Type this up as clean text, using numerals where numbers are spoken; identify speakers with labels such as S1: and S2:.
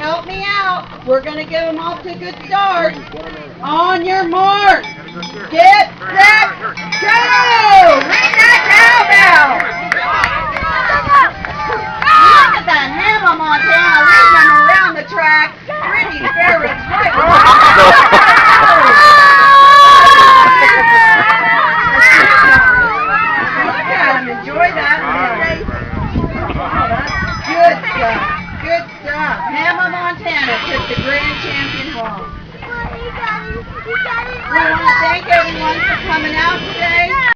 S1: help me out. We're going to get them off to a good start. On your mark. Get set, go! Ring that cowbell! Look at that Hannah Montana leading them around the track. Pretty Ferret's right. Look at him, enjoy that. Good stuff, good stuff. Hannah Montana took the grand champion home. We want to thank everyone for coming out today.